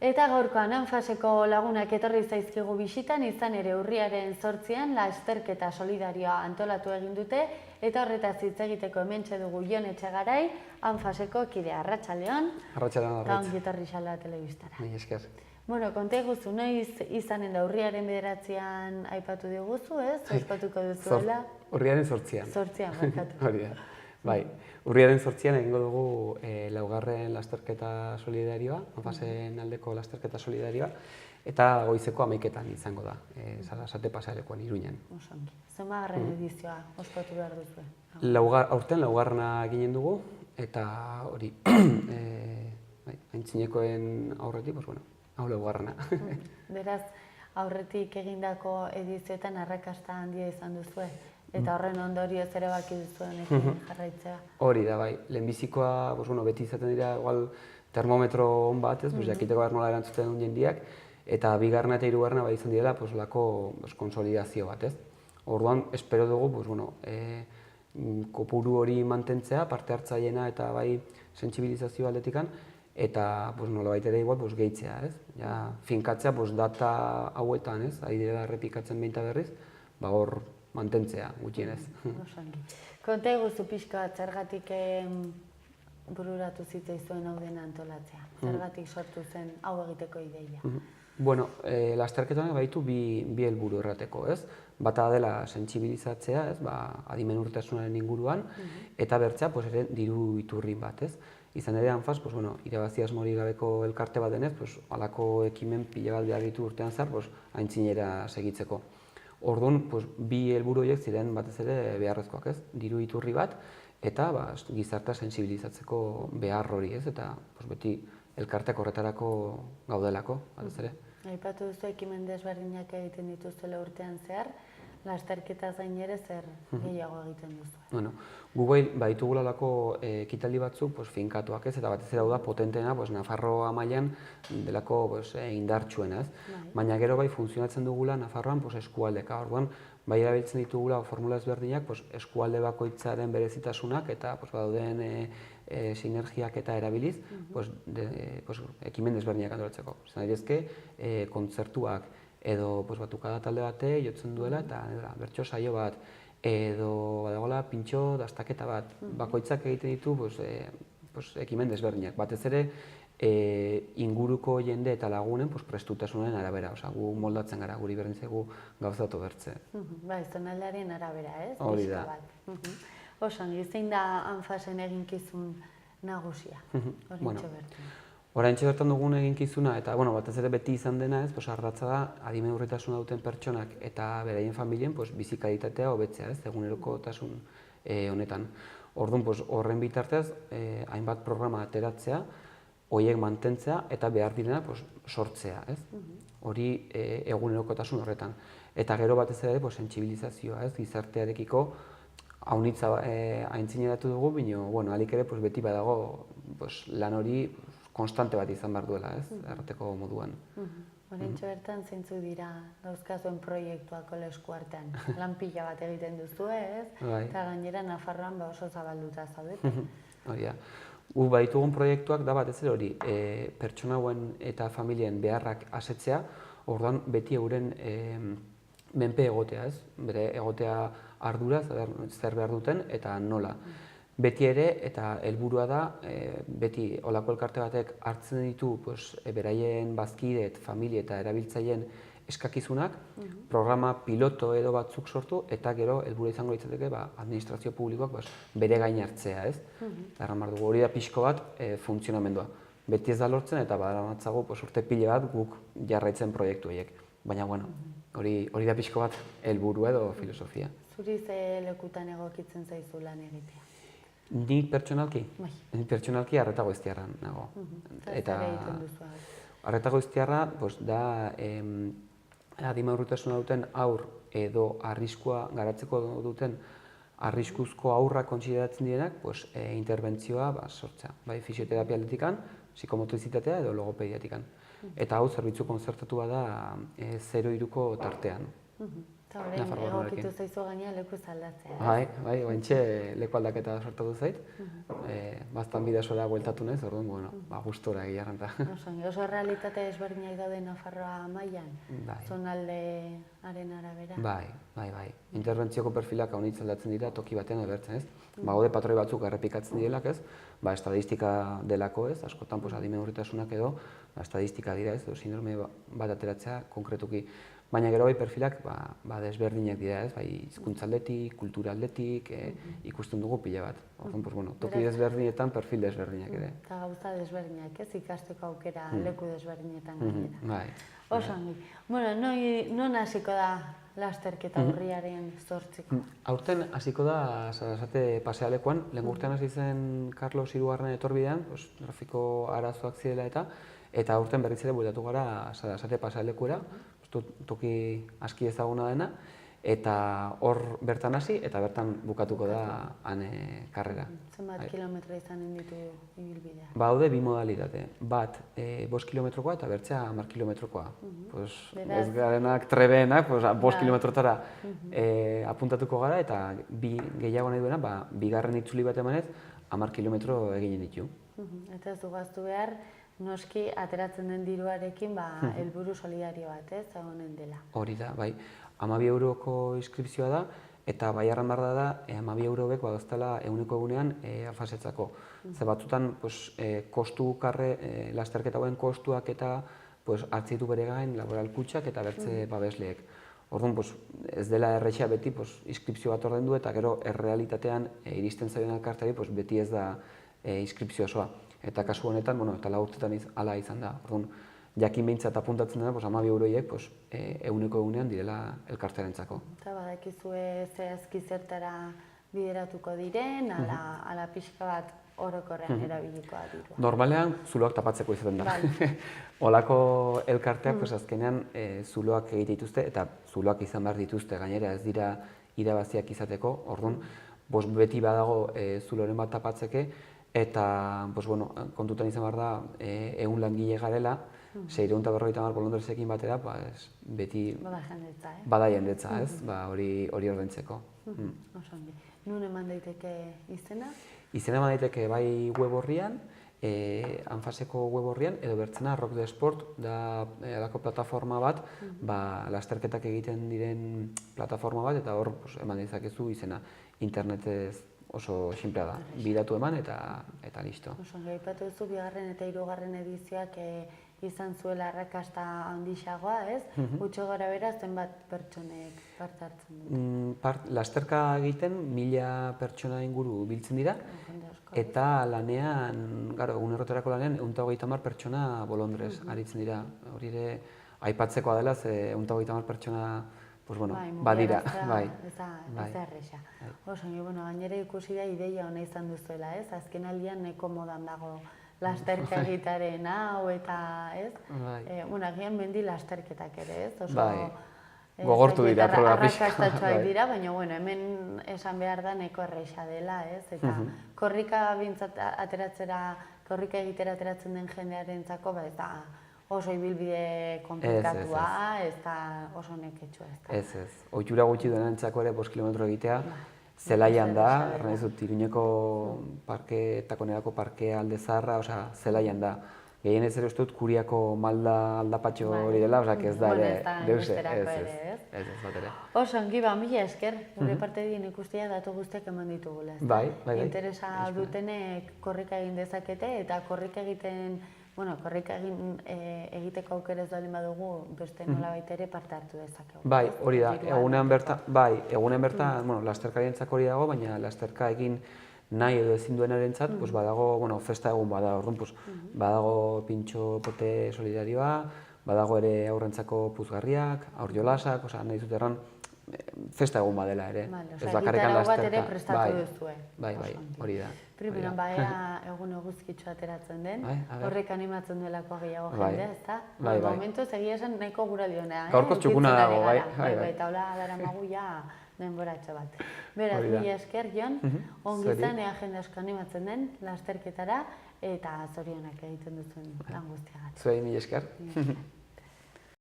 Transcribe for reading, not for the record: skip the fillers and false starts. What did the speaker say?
Eta gaurkoan Anfaseko lagunak etorri zaizkigu bisitan, izan ere urriaren 8an lasterketa solidarioa antolatu egin dute, eta horretaz hitz egiteko hementxe dugu Jon Etxegarai, Anfaseko kidea. Arratsaldeon. Arratsaldeon, Eta ongi etorri Salva telebistara. Mila esker. Bueno, konta iguzu, noiz izanen da urriaren 9an aipatu diguzu, ez? Ospatuko duzuela. Urriaren 8an. 8an, barkatu. Hori da. Bai, urriaren 8an egingo dugu laugarren lasterketa solidarioa, Anfasen aldeko lasterketa solidarioa, eta goizeko 11etan izango da, Sarasate pasarekoan Iruñan. Osongi. Zenbagarren edizioa ospatu behar duzu? Aurten laugarrena eginen dugu, eta hori, aintzinekoen aurretik, hau laugarrena. Beraz, aurretik egindako edizioetan arrakasta handia izan duzue, eta horren ondorioz ere baki duzuenekin jarraitzea. Hori da, bai. Lehenbizikoa, beti izaten dira, igual, termometro on bat, jakiteko behar nola erantzuten duen jendiak, eta bigarrena eta hirugarrena bai izan direla, lako konsolidazio bat, ez? Orduan, espero dugu, kopuru hori mantentzea, parte hartzaileena eta bai sentsibilizazio aldetikan, eta nolabait ere igual gehitzea, ez? Finkatzea data hauetan, ez? Ari direla errepikatzen behin eta berriz, hor mantentzea gutxienez. Konta iguzu pixka bat, zergatik bururatu zitzaizuen hau dena antolatzea? Zergatik sortu zen hau egiteko ideia? Bueno, lasterketan baitu bi helburu errateko, ez? Bata dela sentsibilizatzea, ez? Adimen urtasunaren inguruan, eta bertzea ere diru iturri bat, ez? Izan ere Anfas, irabazi asmorik gabeko elkarte bat denez, halako ekimen pila bat behar ditu urtean zehar, aintzinera segitzeko. Orduan, bi helburu horiek ziren batez ere beharrezkoak, ez? Diru iturri bat, eta gizartea sentsibilizatzeko behar hori, ez? Eta beti elkarteak horretarako gaudelako, batez ere. Aipatu duzu ekimen desberdinak egiten dituztela urtean zehar, lasterketaz gain ere zer gehiago egiten duzu? Gu baditugulalako ekitaldi batzuk finkatuak, ez? Eta batez ere hau da potenteena Nafarroa mailan delako indartsuena, ez? Baina gero funtzionatzen dugula Nafarroan eskualdeka. Orduan, bai erabiltzen ditugula formula ezberdinak eskualde bakoitzaren berezitasunak eta badauden sinergiak eta erabiliz ekimen desberdinak antolatzeko. Izan daitezke kontzertuak edo batukada talde bate jotzen duela eta bertso saio bat, edo badagoela pintxo dastaketa bat, bakoitzak egiten ditu ekimen desberdinak. Batez ere inguruko jende eta lagunen prestutasunaren arabera, gu moldatzen gara, guri berdin zaigu gauzatu bertze. Zonaldearen arabera, ez? Hori da. Osongi, zein da Anfasen eginkizun nagusia? Horintxo bertan. Oraintxe bertan dugun eginkizuna, eta batez ere beti izan dena, ardatza da adimen urritasuna duten pertsonak eta beraien familien bizi kalitatea hobetzea, egunerokotasun honetan. Orduan, horren bitartez, hainbat programa ateratzea, horiek mantentzea eta behar direnak sortzea, hori egunerokotasun horretan. Eta gero batez ere sentsibilizazioa, gizartearekiko haunitza aintzineratu dugu, baina alik ere beti badago lan hori konstante bat izan behar duela, errateko moduan. Horintxo bertan zeintzuk dira dauzkazuen proiektuak esku artean. Lan pila bat egiten duzu, ez? Eta gainera Nafarroan oso zabalduta zaudete. Hori da. Gu baditugun proiektuak da batez ere hori pertsona hauen eta familien beharrak asetzea, orduan beti euren menpe egotea, ez? Bere egotea ardura, zer behar duten eta nola. Beti ere, eta helburua da, beti olako elkarte batek hartzen ditu beraien bazkideet, familie eta erabiltzaileen eskakizunak, programa piloto edo batzuk sortu, eta gero helburua izango litzateke administrazio publikoak bere gain hartzea, ez? Erran dugu, hori da pixko bat funtzionamendua. Beti ez da lortzen eta badamatzago urte pile bat guk jarraitzen proiektu horiek. Baina, hori da pixko bat helburua edo filosofia. Zuri ze lekutan egokitzen zaizu lan egitea? Ni pertsonalki Arreta Goiztiarran nago. Eta egiten duzu? Arreta Goiztiarra da adimen urritasuna duten haur edo arriskua garatzeko duten arriskuzko haurrak kontsideratzen direnak interbentzioa sortzea. Bai fisioterapia aldetikan, psikomotrizitatea edo logopediatikan. Eta hau zerbitzu konzertatua da 0-3ko tartean. Eta horrein egokitu zaizu gaina leku aldatzea. Bai, ointxe leku aldaketa sortatu zait. Baztan bidasora bueltatu naiz, orduan, bueno, gustora egiarren da. Oso realitate ezberdinak daude Nafarroa mailan, zonaldearen arabera. Bai. Interventzioko perfilak haunitz aldatzen dira toki batean agertzen, ez? Gaude patroi batzuk errepikatzen direlak, ez? Estadistika delako, ez? Askotan, adimen urritasunak edo, estadistika dira, ez? Sindrome bat ateratzea konkretuki. Baina gero bai perfilak desberdinak dira, ez? Hizkuntzaldetik, kulturaldetik, ikusten dugu pila bat. Orduan, toki desberdinetan perfil desberdinak ere. Eta gauza desberdinak, ez? Ikasteko aukera leku desberdinetan gainera. Bai. Oso ongi. Bueno, non hasiko da lasterketa urriaren 8ko? Aurten hasiko da Sarasate pasealekuan. Lehen urtean hasi zen Carlos Hirugarren etorbidean, trafiko arazoak zirela eta aurten berriz ere bueltatu gara Sarasate pasealekuera, toki aski ezaguna dena, eta hor bertan hasi eta bertan bukatuko da han karrera. Zenbat kilometro izanen ditu ibilbidea? Baude bi modalitate. Bat 5 kilometrokoa eta bertzea 10 kilometrokoa. Ez garenak trebeenak 5 kilometrotara apuntatuko gara eta gehiago nahi duena, bigarren itzuli bat emanez 10 kilometro eginen ditu. Eta ez du gaztu behar, noski ateratzen den diruarekin helburu solidario bat, ez, egonen dela. Hori da, bai. 12 euroko inskripzioa da, eta bai arrandarda da, 12 eurobek badaztela eguneko egunean afasetzako. Ze batzutan, kostu karre, lasterketa hauen kostuak eta hartzitu bere gain, laboral kutxak eta bertze babesleek. Orduan, ez dela errexea beti inskripzio bat ordendu eta gero errealitatean iristen zaion elkarteari beti ez da inskripzio osoa. Eta kasu honetan, eta lau urtetan hala izan da. Orduan, jakin behintzat apuntatzen dena, 12 euroiek eguneko egunean direla elkartearentzako. Eta badakizue zehazki zertara bideratuko diren, ala pixka bat orokorrean erabilikoa dirua. Normalean, zuloak tapatzeko izaten da. Olako elkarteak azkenean zuloak egite dituzte, eta zuloak izan behar dituzte, gainera ez dira irabaziak izateko. Orduan, beti badago zuloren bat tapatzeke, eta kontutan izan behar da, egun langile garela, 650 bolondresekin batera, beti bada jendetza, ez, hori ordaintzeko. Nun eman daiteke izena? Izena eman daiteke bai web horrian, Anfaseko web horrian, edo bertzena Rock the Sport, da alako plataforma bat, lasterketak egiten diren plataforma bat, eta hor eman ditzakezu izena. Internetez oso sinplea da, bidatu eman eta listo. Oso, gaipatu duzu, 2. eta 3. edizioak izan zuela arrakasta handixagoa, ez? Gutxo gara bera, zenbat pertsonek parte hartzen dute? Lasterka egiten 1000 pertsona inguru biltzen dira, eta lanean, egunerroterako lanean, 130 pertsona bolondrez aritzen dira. Hori ere, aipatzekoa dela, 130 pertsona badira. Ez da erresa. Oso, gainera ikusi da ideia hona izan duzuela, ez? Azken aldian neko modan dago lasterka egitaren hau eta, ez? Agian mendi lasterketak ere, ez? Oso gogortu dira proba pixka. Arrakastatxoak dira, baina hemen esan behar da neko erresa dela, ez? Eta korrika egitera ateratzen den jendearentzako, ez da oso ibilbide komplikatua, ez da oso neketxua. Ez. Ohitura gutxi duenentzako ere 5 kilometro egitea, zelaian da, erran dizut, Iruñeko takonerako parkea alde zaharra, zelaian da. Gehien ez ere uste dut Kuriako malda aldapatxo hori dela, ez da ere deuse. Ez bat ere. Oso, ongi mila esker, gure parte dien ikustia datu guztiak eman ditugula. Bai. Interesa dutenek korrika egin dezakete, eta korrika egiteko aukera ez baldin badugu, beste nolabait ere parte hartu dezakegu. Bai, hori da, egunean bertan, lasterkarientzako hori dago, baina lasterka egin nahi edo ezin duenarentzat, badago, festa egun bada, orduan, badago pintxo pote solidarioa, badago ere aurrentzako puzgarriak, aur jolasak, nahi zut erran, festa egun badela ere. Gitarra bat ere prestatu duzue. Bai, hori da. Primeran, egun eguzkitxo ateratzen den, horrek animatzen duelako gehiago jendea, ezta? Momentuz egia esan nahiko gura diona. Gaurkoz txukuna dago, bai. Eta hola dara magu ja denboratxo bat. Beraz, mila esker, Jon, ongizan ea jende asko animatzen den lasterketara eta zorionak egiten duzuen lan guztiagat. Zuei, mila esker.